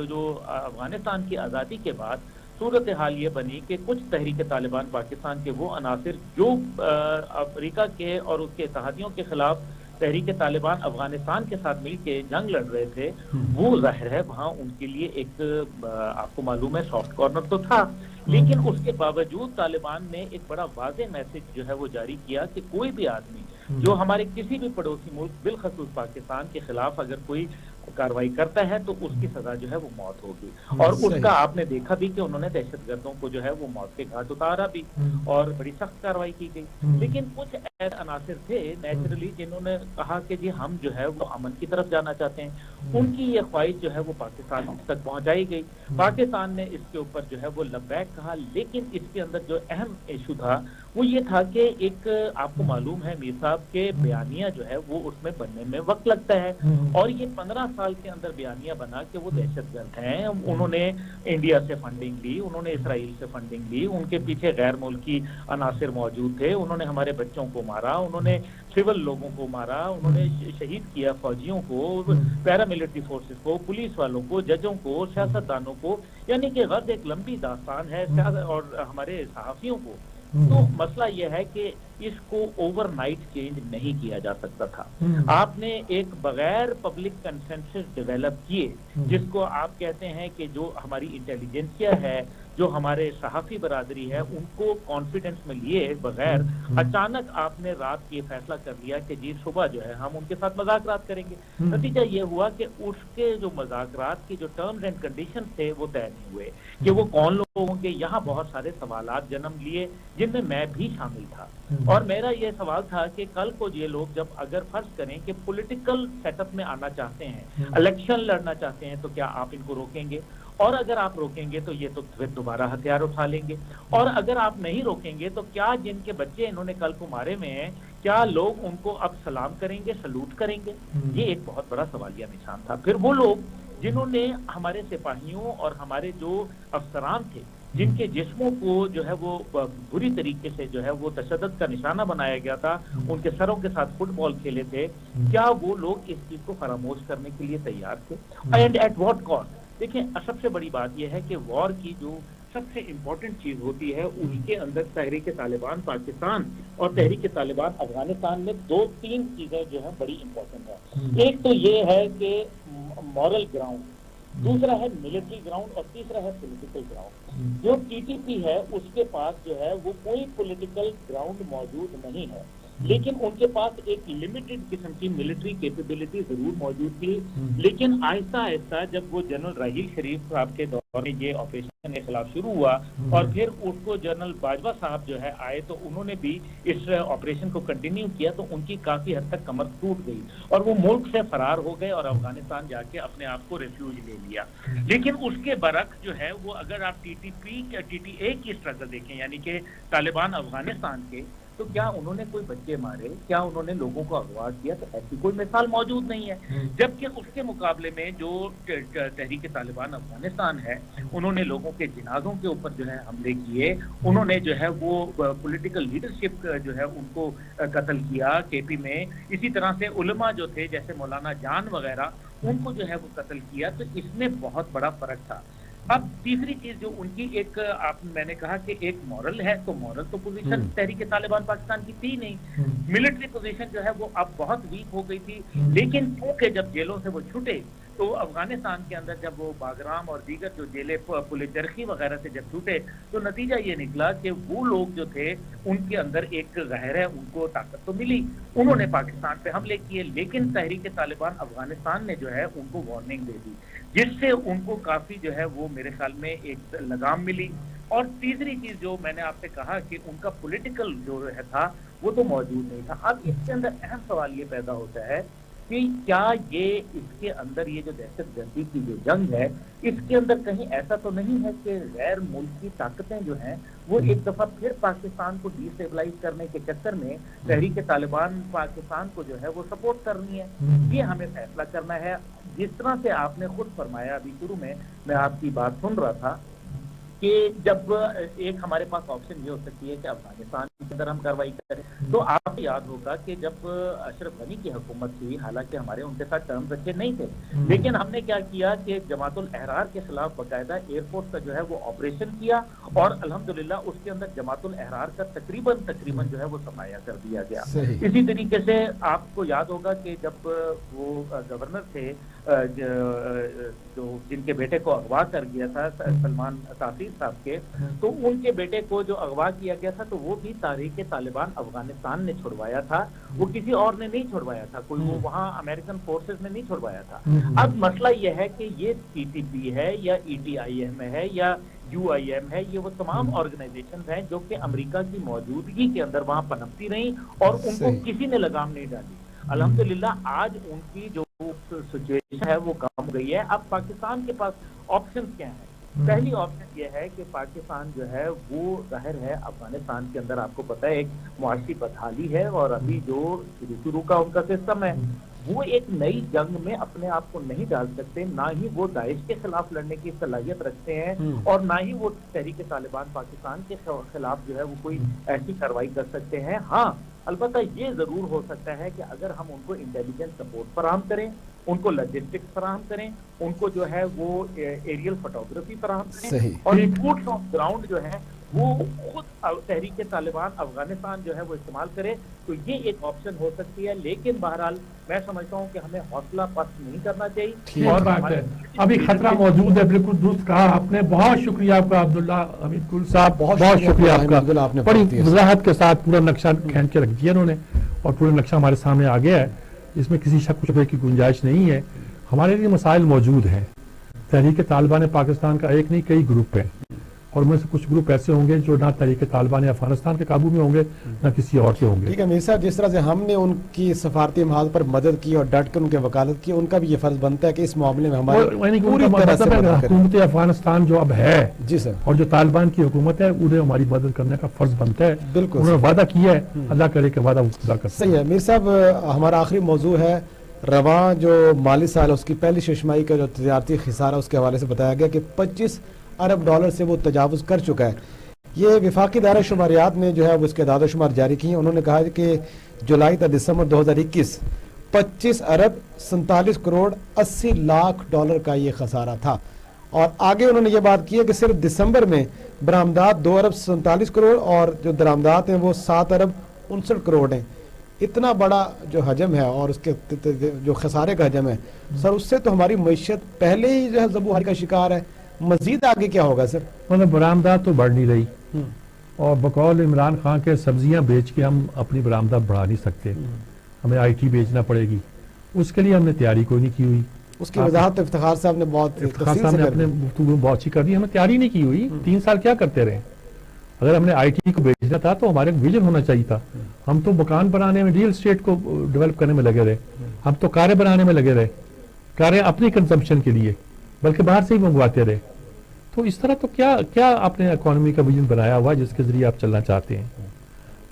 [SPEAKER 5] جو افغانستان کی آزادی کے بعد صورتحال یہ بنی کہ کچھ تحریک طالبان پاکستان کے وہ عناصر جو امریکہ کے اور اس کے اتحادیوں کے خلاف تحریک طالبان افغانستان کے ساتھ مل کے جنگ لڑ رہے تھے، وہ ظاہر ہے وہاں ان کے لیے ایک آپ کو معلوم ہے سافٹ کارنر تو تھا، لیکن اس کے باوجود طالبان نے ایک بڑا واضح میسج جو ہے وہ جاری کیا کہ کوئی بھی آدمی جو ہمارے کسی بھی پڑوسی ملک بالخصوص پاکستان کے خلاف اگر کوئی کاروائی کرتا ہے تو اس کی سزا جو ہے وہ موت ہوگی، اور اس کا آپ نے دیکھا بھی کہ انہوں نے دہشت گردوں کو جو ہے وہ موت کے گھاٹ اتارا بھی اور بڑی سخت کاروائی کی گئی۔ لیکن کچھ ایسے عناصر تھے نیچرلی جنہوں نے کہا کہ جی ہم جو ہے وہ امن کی طرف جانا چاہتے ہیں، ان کی یہ خواہش جو ہے وہ پاکستان تک پہنچائی گئی۔ پاکستان نے اس کے اوپر جو ہے وہ لبیک کہا، لیکن اس کے اندر جو اہم ایشو تھا وہ یہ تھا کہ ایک آپ کو معلوم ہے میر صاحب کے بیانیہ جو ہے وہ اس میں بننے میں وقت لگتا ہے، اور یہ 15 سال کے اندر بیانیہ بنا کہ وہ دہشت گرد ہیں، انہوں نے انڈیا سے فنڈنگ لی، انہوں نے اسرائیل سے فنڈنگ لی، ان کے پیچھے غیر ملکی عناصر موجود تھے، انہوں نے ہمارے بچوں کو مارا، انہوں نے سول لوگوں کو مارا، انہوں نے شہید کیا فوجیوں کو، پیراملٹری فورسز کو، پولیس والوں کو، ججوں کو، سیاستدانوں کو، یعنی کہ غرض ایک لمبی داستان ہے، اور ہمارے صحافیوں کو۔ تو مسئلہ یہ ہے کہ اس کو اوور نائٹ چینج نہیں کیا جا سکتا تھا، آپ نے ایک بغیر پبلک کنسنسس ڈیولپ کیے، جس کو آپ کہتے ہیں کہ جو ہماری انٹیلیجنسیا ہے، جو ہمارے صحافی برادری ہے، ان کو کانفیڈنس میں لیے بغیر اچانک آپ نے رات یہ فیصلہ کر لیا کہ جی صبح جو ہے ہم ان کے ساتھ مذاکرات کریں گے۔ نتیجہ یہ ہوا کہ اس کے جو مذاکرات کی جو ٹرمز اینڈ کنڈیشنز تھے وہ طے نہیں ہوئے کہ وہ کون لوگ ہوں گے۔ یہاں بہت سارے سوالات جنم لیے جن میں میں بھی شامل تھا، اور میرا یہ سوال تھا کہ کل کو یہ لوگ جب اگر فرض کریں کہ پولیٹیکل سیٹ اپ میں آنا چاہتے ہیں، الیکشن لڑنا چاہتے ہیں، تو کیا آپ ان کو روکیں گے؟ اور اگر آپ روکیں گے تو یہ تو پھر دوبارہ ہتھیار اٹھا لیں گے، اور اگر آپ نہیں روکیں گے تو کیا جن کے بچے انہوں نے کل کو مارے میں ہیں، کیا لوگ ان کو اب سلام کریں گے، سلوٹ کریں گے؟ یہ ایک بہت بڑا سوالیہ نشان تھا۔ پھر وہ لوگ جنہوں نے ہمارے سپاہیوں اور ہمارے جو افسران تھے، جن کے جسموں کو جو ہے وہ بری طریقے سے جو ہے وہ تشدد کا نشانہ بنایا گیا تھا، ان کے سروں کے ساتھ فٹ بال کھیلے تھے، کیا وہ لوگ اس چیز کو فراموش کرنے کے لیے تیار تھے؟ And at what cost? دیکھیں سب سے بڑی بات یہ ہے کہ وار کی جو سب سے امپورٹنٹ چیز ہوتی ہے اس کے اندر تحریک طالبان پاکستان اور تحریک طالبان افغانستان میں 2-3 چیزیں جو ہیں بڑی امپورٹنٹ ہیں۔ ایک تو یہ ہے کہ مورل گراؤنڈ، دوسرا ہے ملٹری گراؤنڈ، اور تیسرا ہے پولیٹیکل گراؤنڈ۔ جو ٹی ٹی پی ہے اس کے پاس جو ہے وہ کوئی پولیٹیکل گراؤنڈ موجود نہیں ہے، لیکن ان کے پاس ایک لمیٹڈ قسم کی ملٹری کیپیبلٹی ضرور موجود تھی۔ لیکن آہستہ آہستہ جب وہ جنرل راحیل شریف صاحب کے دور میں یہ آپریشن کے خلاف شروع ہوا، اور پھر اس کو جنرل باجوہ صاحب جو ہے آئے تو انہوں نے بھی اس آپریشن کو کنٹینیو کیا، تو ان کی کافی حد تک کمر ٹوٹ گئی اور وہ ملک سے فرار ہو گئے اور افغانستان جا کے اپنے آپ کو ریفیوج لے لیا۔ لیکن اس کے برعکس جو ہے وہ اگر آپ ٹی ٹی اے کی اسٹرگل دیکھیں، یعنی کہ طالبان افغانستان کے، تو کیا انہوں نے کوئی بچے مارے، کیا انہوں نے لوگوں کو اغوا کیا؟ تو ایسی کوئی مثال موجود نہیں ہے۔ جبکہ اس کے مقابلے میں جو تحریک طالبان افغانستان ہے، انہوں نے لوگوں کے جنازوں کے اوپر جو ہے حملے کیے، انہوں نے جو ہے وہ پولیٹیکل لیڈرشپ جو ہے ان کو قتل کیا کے پی میں، اسی طرح سے علماء جو تھے جیسے مولانا جان وغیرہ، ان کو جو ہے وہ قتل کیا۔ تو اس میں بہت بڑا فرق تھا۔ اب تیسری چیز جو ان کی ایک میں نے کہا کہ ایک مورل ہے، تو مورل تو پوزیشن تحریک طالبان پاکستان کی تھی نہیں، ملٹری پوزیشن جو ہے وہ اب بہت ویک ہو گئی تھی۔ لیکن کیونکہ جب جیلوں سے وہ چھوٹے تو افغانستان کے اندر جب وہ باگرام اور دیگر جو جیلیں پل چرخی وغیرہ سے جب چھوٹے، تو نتیجہ یہ نکلا کہ وہ لوگ جو تھے ان کے اندر ایک غہر ہے، ان کو طاقت تو ملی، انہوں نے پاکستان پہ حملے کیے، لیکن تحریک طالبان افغانستان نے جو ہے ان کو وارننگ دے دی، جس سے ان کو کافی جو ہے وہ میرے خیال میں ایک لگام ملی۔ اور تیسری چیز جو میں نے آپ سے کہا کہ ان کا پولیٹیکل جو ہے تھا وہ تو موجود نہیں تھا۔ اب اس کے اندر اہم سوال یہ پیدا ہوتا ہے کہ کیا یہ اس کے اندر یہ جو دہشت گردی کی جو جنگ ہے، اس کے اندر کہیں ایسا تو نہیں ہے کہ غیر ملکی طاقتیں جو ہیں وہ ایک دفعہ پھر پاکستان کو ڈی اسٹیبلائز کرنے کے چکر میں تحریک طالبان پاکستان کو جو ہے وہ سپورٹ کرنی ہے؟ یہ ہمیں فیصلہ کرنا ہے۔ جس طرح سے آپ نے خود فرمایا ابھی شروع میں آپ کی بات سن رہا تھا کہ جب ایک ہمارے پاس آپشن یہ ہو سکتی ہے کہ افغانستان کے اندر ہم کارروائی کریں، تو آپ کو یاد ہوگا کہ جب اشرف غنی کی حکومت تھی، حالانکہ ہمارے ان کے ساتھ ٹرمز اچھے نہیں تھے، لیکن ہم نے کیا کیا کہ جماعت الاحرار کے خلاف باقاعدہ ایئر فورس کا جو ہے وہ آپریشن کیا، اور الحمدللہ اس کے اندر جماعت الاحرار کا تقریباً جو ہے وہ سرمایہ کر دیا گیا۔ اسی طریقے سے آپ کو یاد ہوگا کہ جب وہ گورنر تھے جن کے بیٹے کو اغوا کر گیا تھا سلمان تاثیر صاحب کے، تو ان کے بیٹے کو جو اغوا کیا گیا تھا تو وہ بھی تحریک طالبان افغانستان نے چھڑوایا تھا، وہ کسی اور نے نہیں چھڑوایا تھا، کوئی وہ وہاں امریکن فورسز نے نہیں چھڑوایا تھا۔ اب مسئلہ یہ ہے کہ یہ TTP ہے یا ETIM ہے یا UIM ہے، یہ وہ تمام آرگنائزیشنز ہیں جو کہ امریکہ کی موجودگی کے اندر وہاں پنپتی رہیں اور ان کو کسی نے لگام نہیں ڈالی۔ الحمدللہ آج ان کی جو سچویشن ہے وہ کم ہو گئی ہے۔ اب پاکستان کے پاس آپشنز کیا ہیں؟ پہلی آپشن یہ ہے کہ پاکستان جو ہے وہ ظاہر ہے افغانستان کے اندر آپ کو پتہ ہے ایک معاشی بدحالی ہے، اور ابھی جو شروع کا ان کا سسٹم ہے وہ ایک نئی جنگ میں اپنے آپ کو نہیں ڈال سکتے، نہ ہی وہ داعش کے خلاف لڑنے کی صلاحیت رکھتے ہیں اور نہ ہی وہ تحریک طالبان پاکستان کے خلاف جو ہے وہ کوئی ایسی کارروائی کر سکتے ہیں۔ ہاں البتہ یہ ضرور ہو سکتا ہے کہ اگر ہم ان کو انٹیلیجنس سپورٹ فراہم کریں، ان کو لاجسٹکس فراہم کریں، ان کو جو ہے وہ ایریل فوٹوگرافی فراہم کریں اور بوٹس آن گراؤنڈ جو ہے وہ خود تحریک طالبان افغانستان جو ہے وہ استعمال کرے، تو یہ ایک آپشن ہو سکتی ہے۔ لیکن بہرحال میں سمجھتا ہوں کہ ہمیں حوصلہ پست نہیں کرنا چاہیے
[SPEAKER 3] اور بات ہے ابھی خطرہ موجود ہے، بالکل درست کہا آپ نے۔ بہت شکریہ آپ کا عبداللہ حمید گل صاحب، بہت شکریہ آپ کا، بڑی وضاحت کے ساتھ پورا نقشہ کھینچ کے رکھ دیا انہوں نے اور پورا نقشہ ہمارے سامنے آ گیا ہے، اس میں کسی شک شبے کی گنجائش نہیں ہے۔ ہمارے لیے مسائل موجود ہیں، تحریک طالبان پاکستان کا ایک نہیں کئی گروپ ہیں، اور ان میں سے کچھ گروپ ایسے ہوں گے جو نہ تحریک طالبان افغانستان کے قابو میں ہوں گے نہ کسی اور کے ہوں گے۔
[SPEAKER 1] ٹھیک ہے میر صاحب، جس طرح سے ہم نے ان کی سفارتی محاذ پر مدد کی اور ڈٹ کر ان کی وکالت کی، ان کا بھی یہ فرض بنتا ہے کہ اس معاملے میں ہماری پوری طرح سے مدد کریں۔
[SPEAKER 3] حکومت افغانستان جو اب ہے
[SPEAKER 1] جی سر،
[SPEAKER 3] اور جو طالبان کی حکومت ہے انہیں ہماری مدد کرنے کا فرض بنتا ہے۔
[SPEAKER 1] بالکل
[SPEAKER 3] انہوں نے وعدہ کیا ہے، اللہ کرے کہ وعدہ پورا کر سکے۔
[SPEAKER 1] صحیح ہے میر صاحب، ہمارا آخری موضوع ہے رواں جو مالی سال اس کی پہلی ششمائی کا جو تجارتی خسارہ اس کے حوالے سے بتایا گیا کہ 25 ارب ڈالر سے وہ تجاوز کر چکا ہے۔ یہ وفاقی ادارہ شماریات نے جو ہے وہ اس کے اعداد و شمار جاری کی ہیں۔ انہوں نے کہا ہے کہ جولائی تا دسمبر 2021 25 ارب 47 کروڑ 80 لاکھ ڈالر کا یہ خسارہ تھا، اور آگے انہوں نے یہ بات کی ہے کہ صرف دسمبر میں برآمدات 2 ارب 47 کروڑ اور جو درآمدات ہیں وہ 7 ارب 59 کروڑ ہیں۔ اتنا بڑا جو حجم ہے اور اس کے جو خسارے کا حجم ہے سر، اس سے تو ہماری معیشت پہلے ہی جو ہے زبو کا شکار ہے، مزید آگے کیا ہوگا سر؟
[SPEAKER 3] مطلب برآمدات تو بڑھ نہیں رہی، اور بقول عمران خان کے سبزیاں بیچ کے ہم اپنی برآمدات بڑھا نہیں سکتے، ہمیں IT بیچنا پڑے گی، اس کے لیے ہم نے تیاری کوئی نہیں کی ہوئی۔
[SPEAKER 1] اس کی وضاحت افتخار صاحب نے بہت
[SPEAKER 3] اپنے گفتگو بہت سی کر دی، ہمیں تیاری نہیں کی ہوئی۔ 3 سال کیا کرتے رہے؟ اگر ہم نے IT کو بیچنا تھا تو ہمارے ویژن ہونا چاہیے تھا۔ ہم تو مکان بنانے میں، ریئل اسٹیٹ کو ڈیولپ کرنے میں لگے رہے، ہم تو کاریں بنانے میں لگے رہے، کاریں اپنی کنزمپشن کے لیے، بلکہ باہر سے ہی منگواتے رہے۔ تو اس طرح تو کیا آپ نے اکانومی کا ویژن بنایا ہوا جس کے ذریعے آپ چلنا چاہتے ہیں؟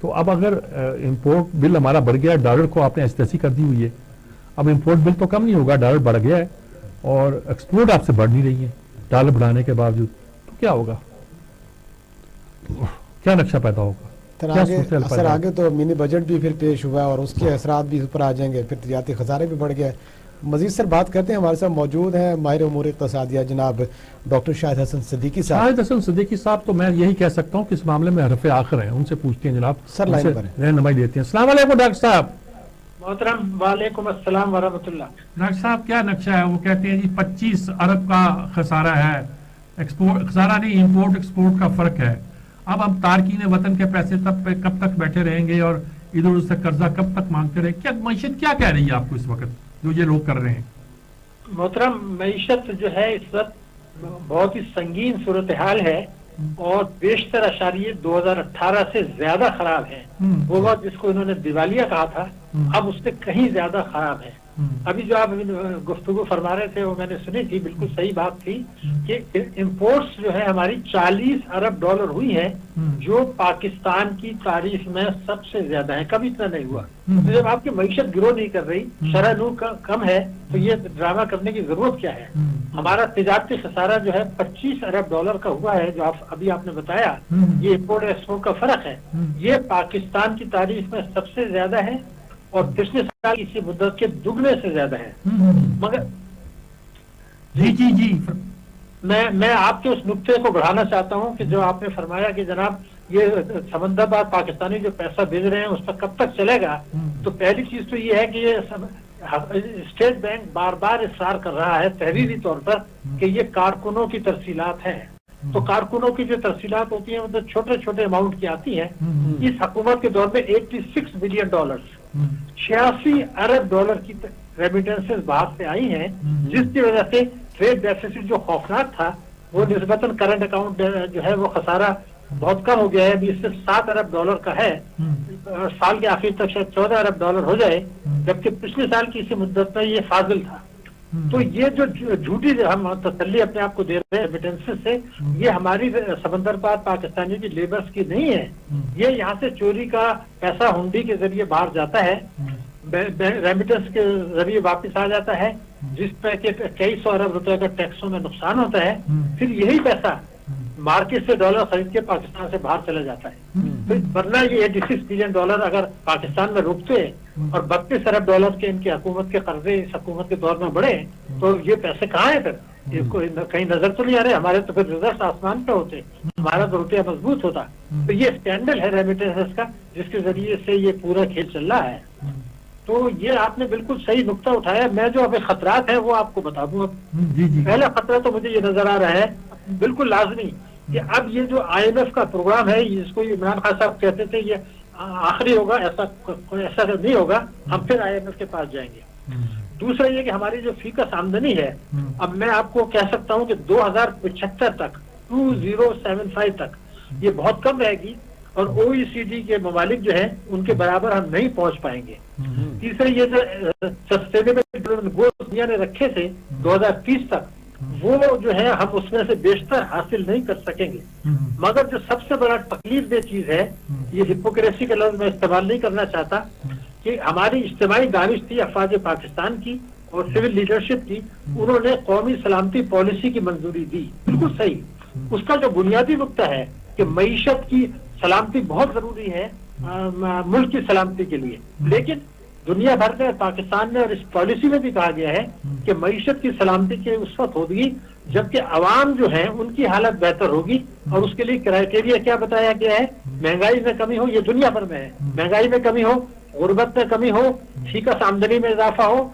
[SPEAKER 3] تو اب اگر امپورٹ بل ہمارا بڑھ گیا ہے، ڈالر کو آپ نے ایسی کر دی ہوئی ہے، اب امپورٹ بل تو کم نہیں ہوگا، ڈالر بڑھ گیا ہے اور ایکسپورٹ آپ سے بڑھ نہیں رہی ہے ڈالر بڑھانے کے باوجود، تو کیا ہوگا؟ کیا نقشہ پیدا ہوگا؟
[SPEAKER 1] سر آگے تو منی بجٹ بھی پھر پیش ہوا ہے اور اس کے اثرات بھی اوپر آ جائیں گے، پھر تجارتی خسارے بھی بڑھ گئے۔ مزید سر بات کرتے ہیں، ہمارے ساتھ موجود ہیں ماہر امور اقتصادیہ جناب ڈاکٹر شاہد حسن صدیقی صاحب۔
[SPEAKER 3] شاہد حسن صدیقی صاحب تو میں یہی کہہ سکتا ہوں کہ اس معاملے میں حرف آخر ہیں، ان سے پوچھتے ہیں جناب،
[SPEAKER 1] سر لائن پر
[SPEAKER 3] رہنمائی دیتے ہیں۔ السلام علیکم ڈاکٹر صاحب۔
[SPEAKER 6] محترم وعلیکم السلام ورحمۃ اللہ۔
[SPEAKER 3] ڈاکٹر صاحب کیا نقشہ ہے؟ وہ کہتے ہیں جی 25 ارب کا خسارہ ہے، ایکسپورٹ خسارہ نہیں، امپورٹ ایکسپورٹ کا فرق ہے۔ اب ہم تارکین وطن کے پیسے کب تک بیٹھے رہیں گے اور ادھر ادھر سے قرضہ کب تک مانگتے رہیں؟ کیا معیشت کیا کہہ رہی ہے آپ کو اس وقت جو یہ لوگ کر رہے ہیں؟
[SPEAKER 6] محترم معیشت جو ہے اس وقت بہت ہی سنگین صورتحال ہے اور بیشتر اشاریے 2018 سے زیادہ خراب ہے۔ وہ وقت جس کو انہوں نے دیوالیہ کہا تھا اب اس سے کہیں زیادہ خراب ہے۔ ابھی جو آپ گفتگو فرما رہے تھے وہ میں نے سنی تھی، بالکل صحیح بات تھی کہ امپورٹس جو ہے ہماری 40 ارب ڈالر ہوئی ہے، جو پاکستان کی تاریخ میں سب سے زیادہ ہے، کبھی اتنا نہیں ہوا۔ تو جب آپ کی معیشت گرو نہیں کر رہی، شرح نور کم ہے، تو یہ ڈرامہ کرنے کی ضرورت کیا ہے؟ ہمارا تجارتی خسارہ جو ہے 25 ارب ڈالر کا ہوا ہے، جو ابھی آپ نے بتایا، یہ امپورٹ ایکسپورٹ کا فرق ہے، یہ پاکستان کی تاریخ میں سب سے زیادہ ہے اور پچھلے سال اسی مدت کے دگنے سے زیادہ ہے۔ مگر
[SPEAKER 3] جی
[SPEAKER 6] میں آپ کے اس نقطے کو بڑھانا چاہتا ہوں کہ جو آپ نے فرمایا کہ جناب یہ سمندر بعد پاکستانی جو پیسہ بھیج رہے ہیں اس پر کب تک چلے گا، تو پہلی چیز تو یہ ہے کہ یہ اسٹیٹ بینک بار بار اصرار کر رہا ہے تحریری طور پر کہ یہ کارکنوں کی ترسیلات ہیں. تو کارکنوں کی جو ترسیلات ہوتی ہیں وہ تو چھوٹے چھوٹے اماؤنٹ کی آتی ہیں. اس حکومت کے دور میں $86 بلین 86 ارب ڈالر کی ریمیٹنسز باہر سے آئی ہیں, جس کی وجہ سے ٹریڈ ڈیفیسٹ جو خوفناک تھا وہ نسبتاً کرنٹ اکاؤنٹ جو ہے وہ خسارہ بہت کم ہو گیا ہے. ابھی صرف $7 ارب کا ہے, سال کے آخر تک شاید $14 ارب ہو جائے, جبکہ پچھلے سال کی اسی مدت میں یہ فاضل تھا. تو یہ جو جھوٹی ہم تسلی اپنے آپ کو دے رہے ہیں ریمیٹنسز سے, یہ ہماری سمندر پار پاکستانی کی لیبرز کی نہیں ہے. یہ یہاں سے چوری کا پیسہ ہنڈی کے ذریعے باہر جاتا ہے, ریمیٹنس کے ذریعے واپس آ جاتا ہے, جس پہ کہ کئی سو ارب روپے کا ٹیکسوں میں نقصان ہوتا ہے. پھر یہی پیسہ مارکیٹ سے ڈالر خرید کے پاکستان سے باہر چلا جاتا ہے. ورنہ یہ $86 بلین اگر پاکستان میں رکتے اور $32 ارب کے ان کی حکومت کے قرضے اس حکومت کے دور میں بڑھے تو یہ پیسے کہاں ہیں پھر؟ کہیں نظر تو نہیں آ رہے. ہمارے تو پھر ریزرس آسمان پہ ہوتے, ہمارا تو روپیہ مضبوط ہوتا. تو یہ اسکینڈل ہے ریمیٹنس کا, جس کے ذریعے سے یہ پورا کھیل چل رہا ہے. تو یہ آپ نے بالکل صحیح نقطہ اٹھایا. میں جو ابھی خطرات ہیں وہ آپ کو بتا دوں. پہلا خطرہ تو مجھے یہ نظر آ رہا ہے بالکل لازمی کہ اب یہ جو IMF کا پروگرام ہے, جس کو عمران خان صاحب کہتے تھے یہ آخری ہوگا, ایسا نہیں ہوگا, ہم پھر IMF کے پاس جائیں گے. دوسرا یہ کہ ہماری جو فی کس آمدنی ہے, اب میں آپ کو کہہ سکتا ہوں کہ 2075 تک 2075 تک یہ بہت کم رہے گی, اور OECD کے ممالک جو ہیں ان کے برابر ہم نہیں پہنچ پائیں گے. تیسرا یہ جو سسٹینیبل ڈیولپمنٹ گولز دنیا نے رکھے تھے 2030 تک, وہ جو ہے ہم اس میں سے بیشتر حاصل نہیں کر سکیں گے. مگر جو سب سے بڑا تکلیف دہ چیز ہے, یہ ہپوکریسی کا لفظ میں استعمال نہیں کرنا چاہتا, کہ ہماری اجتماعی دانش تھی افواج پاکستان کی اور سول لیڈرشپ کی, انہوں نے قومی سلامتی پالیسی کی منظوری دی. بالکل صحیح. اس کا جو بنیادی نقطہ ہے کہ معیشت کی سلامتی بہت ضروری ہے ملک کی سلامتی کے لیے, لیکن دنیا بھر میں پاکستان میں اور اس پالیسی میں بھی کہا گیا ہے کہ معیشت کی سلامتی کے اس وقت ہوگی جبکہ عوام جو ہیں ان کی حالت بہتر ہوگی. اور اس کے لیے کرائٹیریا کیا بتایا گیا ہے؟ مہنگائی میں کمی ہو, یہ دنیا بھر میں ہے, مہنگائی میں کمی ہو, غربت میں کمی ہو, فی کس آمدنی میں اضافہ ہو,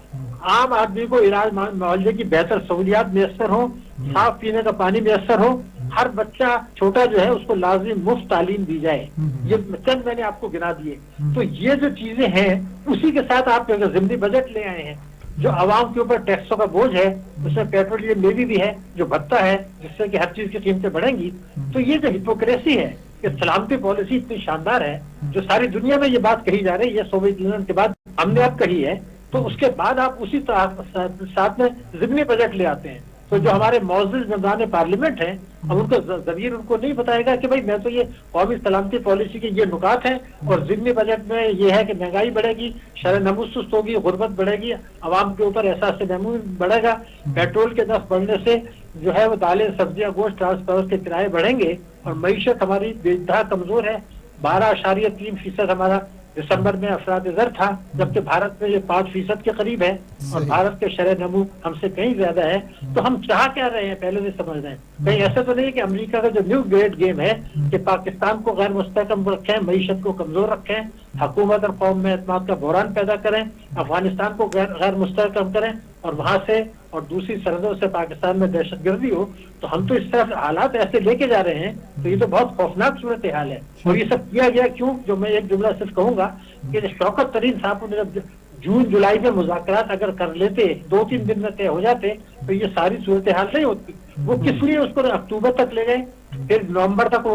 [SPEAKER 6] عام آدمی کو علاج معالجے کی بہتر سہولیات میسر ہو, صاف پینے کا پانی میسر ہو, ہر بچہ چھوٹا جو ہے اس کو لازم مفت تعلیم دی جائے. یہ چند میں نے آپ کو گنا دیے. تو یہ جو چیزیں ہیں اسی کے ساتھ آپ اگر ضمنی بجٹ لے آئے ہیں جو عوام کے اوپر ٹیکسوں کا بوجھ ہے, اس میں پیٹرولیم لیوی بھی ہے جو بھتہ ہے, جس سے کہ ہر چیز کی قیمتیں بڑھیں گی. تو یہ جو ہپوکریسی ہے کہ سلامتی پالیسی اتنی شاندار ہے جو ساری دنیا میں یہ بات کہی جا رہی ہے, یہ سوویت یونین کے بعد ہم نے اب کہی ہے, تو اس کے بعد آپ اسی ساتھ میں ضمنی بجٹ لے آتے ہیں. تو جو ہمارے معزز ممبران پارلیمنٹ ہیں, اب ان کا ضمیر ان کو نہیں بتائے گا کہ بھائی میں تو یہ قومی سلامتی پالیسی کے یہ نکات ہیں, اور ضمنی بجٹ میں یہ ہے کہ مہنگائی بڑھے گی, شرح نمو سست ہوگی, غربت بڑھے گی, عوام کے اوپر احساس نمو بڑھے گا, پیٹرول کے دخل بڑھنے سے جو ہے وہ دالیں, سبزیاں, گوشت, ٹرانسپورٹ کے کرائے بڑھیں گے, اور معیشت ہماری بے انتہا کمزور ہے. 12.3% ہمارا دسمبر میں افراد زر تھا, جبکہ بھارت میں یہ 5% کے قریب ہے, اور بھارت کے شرح نمو ہم سے کہیں زیادہ ہے. تو ہم چاہ کیا رہے ہیں پہلے سے سمجھ رہے ہیں. کہیں ایسا تو نہیں ہے کہ امریکہ کا جو نیو گریڈ گیم ہے کہ پاکستان کو غیر مستحکم رکھیں, معیشت کو کمزور رکھیں, حکومت اور قوم میں اعتماد کا بحران پیدا کریں, افغانستان کو غیر مستحکم کریں, اور وہاں سے اور دوسری سرحدوں سے پاکستان میں دہشت گردی ہو. تو ہم تو اس طرح حالات ایسے لے کے جا رہے ہیں, تو یہ تو بہت خوفناک صورتحال ہے. اور یہ سب کیا گیا کیوں؟ جو میں ایک جملہ صرف کہوں گا کہ شوکت ترین صاحب نے جب جون جولائی میں مذاکرات اگر کر لیتے, 2-3 دن میں طے ہو جاتے, تو یہ ساری صورتحال نہیں ہوتی. وہ کس لیے اس کو اکتوبر تک لے گئے, پھر نومبر تک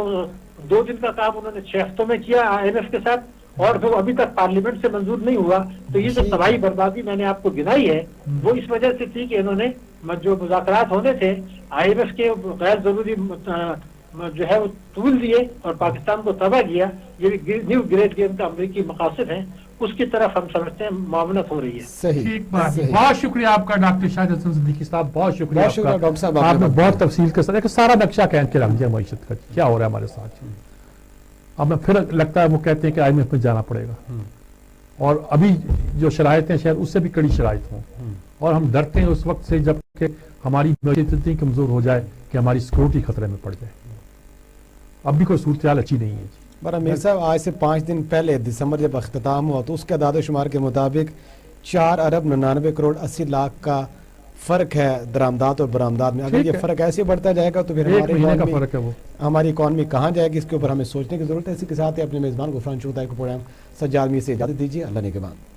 [SPEAKER 6] 2 دن کا کام انہوں نے 6 ہفتوں میں کیا IMF کے ساتھ, اور جو ابھی تک پارلیمنٹ سے منظور نہیں ہوا. تو یہ جو تباہی بربادی میں نے آپ کو گنائی ہے وہ اس وجہ سے تھی کہ انہوں نے جو مذاکرات ہونے تھے IMF کے غیر ضروری جو ہے وہ طول دیے اور پاکستان کو تباہ کیا. یہ نیو گریڈ گیم کا امریکی مقاصد ہیں, اس کی طرف ہم سمجھتے ہیں معاونت ہو رہی ہے.
[SPEAKER 1] صحیح,
[SPEAKER 3] بہت شکریہ آپ کا ڈاکٹر شاہد حسن صدیقی صاحب, بہت شکریہ
[SPEAKER 1] ڈاکٹر صاحب,
[SPEAKER 3] آپ نے بہت تفصیل کے ساتھ سارا نقشہ کھینچ کے رکھ دیا معیشت کا کیا ہو رہا ہے ہمارے ساتھ. اب میں پھر لگتا ہے وہ کہتے ہیں کہ IMF میں جانا پڑے گا, اور ابھی جو شرائط ہیں شاید اس سے بھی کڑی شرائط ہوں, اور ہم ڈرتے ہیں اس وقت سے جب کہ ہماری معیشت اتنی کمزور ہو جائے کہ ہماری سیکورٹی خطرے میں پڑ جائے. اب بھی کوئی صورتحال اچھی نہیں ہے.
[SPEAKER 1] برا میر صاحب, آج سے 5 دن پہلے دسمبر جب اختتام ہوا تو اس کے اعداد و شمار کے مطابق 4 ارب 99 کروڑ 80 لاکھ کا فرق ہے درآمدات اور برآمدات میں. اگر
[SPEAKER 3] ٹھیک
[SPEAKER 1] یہ
[SPEAKER 3] ہے.
[SPEAKER 1] فرق ایسے بڑھتا جائے گا تو پھر
[SPEAKER 3] ایک مہینے کا فرق ہے وہ.
[SPEAKER 1] ہماری اکانومی کہاں جائے گی, اس کے اوپر ہمیں سوچنے کی ضرورت ہے. اسی کے ساتھ ہی اپنے میزبان غفران چغتائی کو پروگرام سجاد میر سے اجازت دیجیے. اللہ نے کے بعد.